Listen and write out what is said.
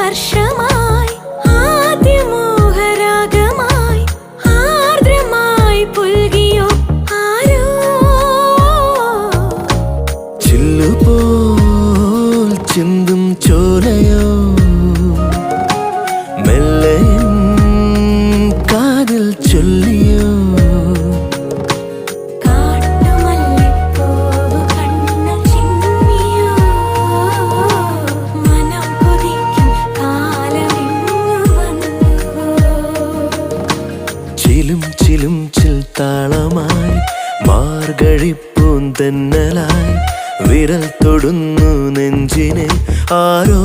വർഷമായി ആദ്യമോഹരാഗമായി ആർദ്രമായി പുൽകിയോ ആരോ ചില്ലുപോൽ ചിന്തും ചോലയോ മെല്ലെ കാതിൽ ചൊല്ലിയോ ചിലും ചിൽത്താളമായി മാർഗഴിപ്പൂന്തെന്നലായി വിരൽ തൊടുന്നു നെഞ്ചിനെ ആരോ